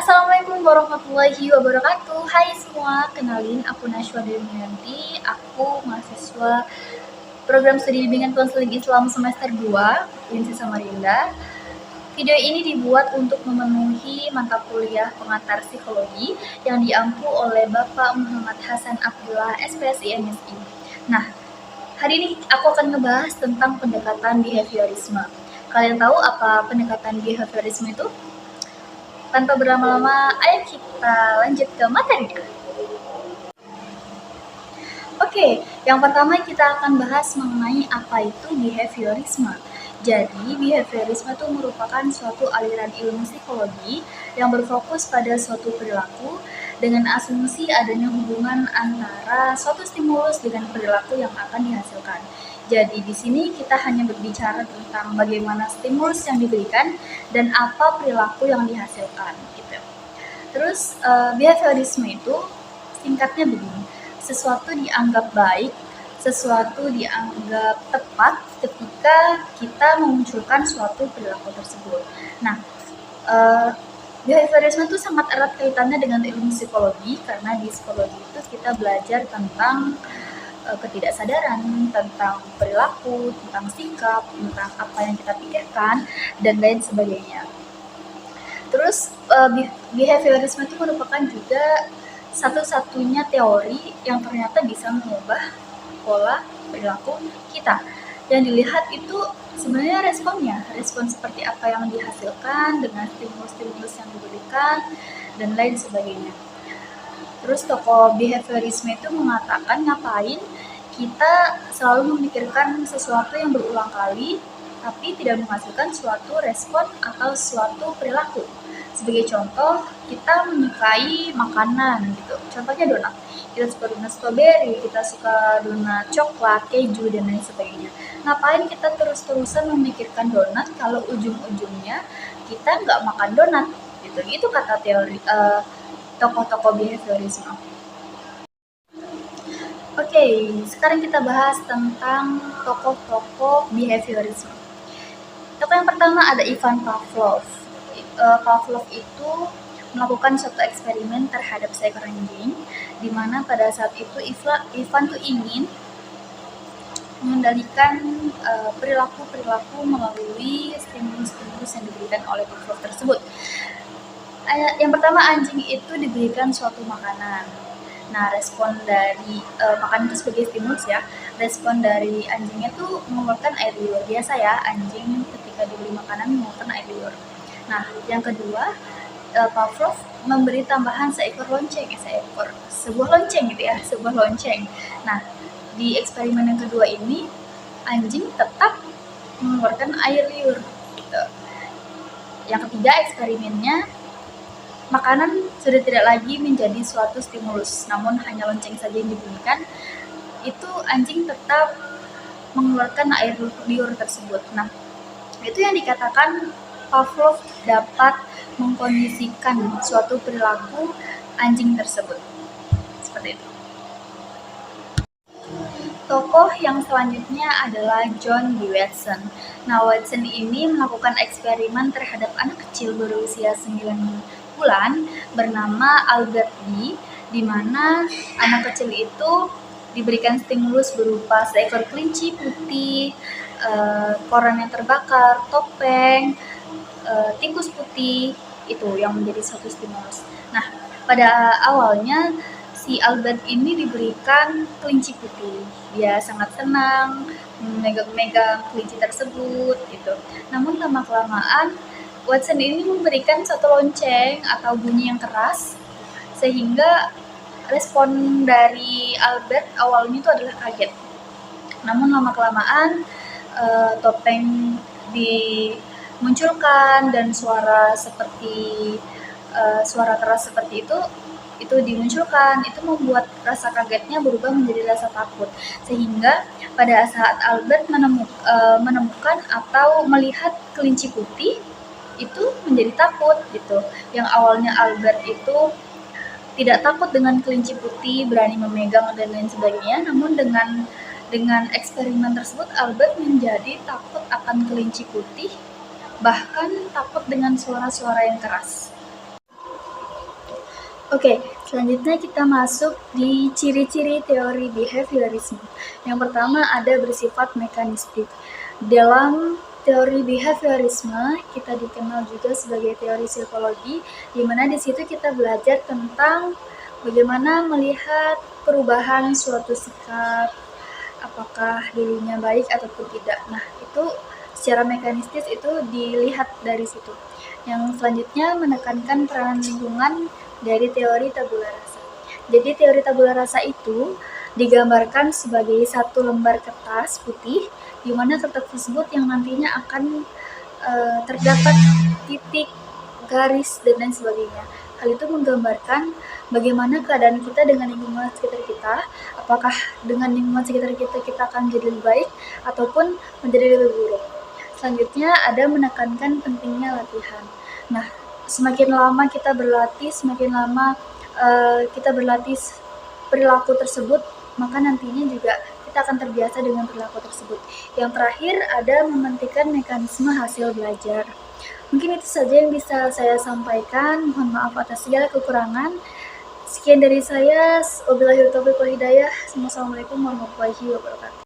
Assalamualaikum warahmatullahi wabarakatuh. Hai semua, kenalin aku Najwa Demianti. Aku mahasiswa program studi bimbingan konseling Islam semester 2 UIN Samarinda. Video ini dibuat untuk memenuhi mata kuliah pengantar psikologi yang diampu oleh Bapak Muhammad Hasan Abdullah SPSI MSI. Nah, hari ini aku akan ngebahas tentang pendekatan behaviorisme. Kalian tahu apa pendekatan behaviorisme itu? Tanpa berlama-lama, ayo kita lanjut ke materinya. Oke, yang pertama kita akan bahas mengenai apa itu behaviorisme. Jadi, behaviorisme itu merupakan suatu aliran ilmu psikologi yang berfokus pada suatu perilaku dengan asumsi adanya hubungan antara suatu stimulus dengan perilaku yang akan dihasilkan. Jadi di sini kita hanya berbicara tentang bagaimana stimulus yang diberikan dan apa perilaku yang dihasilkan gitu. Terus behaviorisme itu singkatnya begini, sesuatu dianggap baik, sesuatu dianggap tepat ketika kita memunculkan suatu perilaku tersebut. Nah, behaviorisme itu sangat erat kaitannya dengan ilmu psikologi karena di psikologi itu kita belajar tentang ketidaksadaran, tentang perilaku, tentang sikap, tentang apa yang kita pikirkan, dan lain sebagainya. Terus behaviorisme itu merupakan juga satu-satunya teori yang ternyata bisa mengubah pola perilaku kita. Yang dilihat itu sebenarnya respon seperti apa yang dihasilkan dengan stimulus-stimulus yang diberikan, dan lain sebagainya. Terus tokoh behaviorisme itu mengatakan ngapain kita selalu memikirkan sesuatu yang berulang kali tapi tidak menghasilkan suatu respon atau suatu perilaku. Sebagai contoh, kita menyukai makanan gitu. Contohnya donat. Kita suka donat strawberry, kita suka donat coklat, keju, dan lain sebagainya. Ngapain kita terus-terusan memikirkan donat kalau ujung-ujungnya kita nggak makan donat? Gitu kata teori tokoh-tokoh behaviorisme. Oke, sekarang kita bahas tentang tokoh-tokoh behaviorisme. Tokoh yang pertama ada Ivan Pavlov. Pavlov itu melakukan suatu eksperimen terhadap seekor anjing, di mana pada saat itu Ivan tuh ingin mengendalikan perilaku-perilaku melalui stimulus-stimulus yang diberikan oleh Pavlov tersebut. Yang pertama, anjing itu diberikan suatu makanan. Nah, respon dari makanan itu sebagai stimulus ya. Respon dari anjingnya tuh mengeluarkan air liur. Biasa ya, anjing ketika diberi makanan mengeluarkan air liur. Nah, yang kedua, Pavlov memberi tambahan sebuah lonceng gitu ya, sebuah lonceng. Nah, di eksperimen yang kedua ini, anjing tetap mengeluarkan air liur. Gitu. Yang ketiga, eksperimennya, makanan sudah tidak lagi menjadi suatu stimulus, namun hanya lonceng saja yang diberikan. Itu anjing tetap mengeluarkan air liur tersebut. Nah, itu yang dikatakan Pavlov dapat mengkondisikan suatu perilaku anjing tersebut. Seperti itu. Tokoh yang selanjutnya adalah John D. Watson. Nah, Watson ini melakukan eksperimen terhadap anak kecil berusia 9 bulan bernama Albert D, di mana anak kecil itu diberikan stimulus berupa seekor kelinci putih, koran yang terbakar, topeng, tikus putih, itu yang menjadi suatu stimulus. Nah, pada awalnya si Albert ini diberikan kelinci putih. Dia sangat senang memegang-megang kelinci tersebut gitu. Namun lama-kelamaan Watson ini memberikan satu lonceng atau bunyi yang keras sehingga respon dari Albert awalnya itu adalah kaget. Namun lama-kelamaan topeng dimunculkan dan suara keras seperti itu dimunculkan. Itu membuat rasa kagetnya berubah menjadi rasa takut, sehingga pada saat Albert menemukan atau melihat kelinci putih itu menjadi takut gitu. Yang awalnya Albert itu tidak takut dengan kelinci putih, berani memegang dan lain sebagainya, namun dengan eksperimen tersebut Albert menjadi takut akan kelinci putih, bahkan takut dengan suara-suara yang keras. Oke, selanjutnya kita masuk di ciri-ciri teori behaviorisme. Yang pertama ada bersifat mekanistik. Dalam teori behaviorisme, kita dikenal juga sebagai teori psikologi, di mana di situ kita belajar tentang bagaimana melihat perubahan suatu sikap, apakah dirinya baik ataupun tidak. Nah, itu secara mekanistis itu dilihat dari situ. Yang selanjutnya menekankan peranan lingkungan dari teori tabula rasa. Jadi teori tabula rasa itu digambarkan sebagai satu lembar kertas putih, di mana kertas tersebut yang nantinya akan terdapat titik, garis, dan lain sebagainya. Hal itu menggambarkan bagaimana keadaan kita dengan lingkungan sekitar kita, apakah dengan lingkungan sekitar kita akan menjadi lebih baik ataupun menjadi lebih buruk. Selanjutnya ada menekankan pentingnya latihan. Nah, semakin lama kita berlatih, semakin lama kita berlatih perilaku tersebut, maka nantinya juga kita akan terbiasa dengan perilaku tersebut. Yang terakhir ada mementingkan mekanisme hasil belajar. Mungkin itu saja yang bisa saya sampaikan. Mohon maaf atas segala kekurangan. Sekian dari saya. Wabillahi taufiq wal hidayah. Wassalamualaikum warahmatullahi wabarakatuh.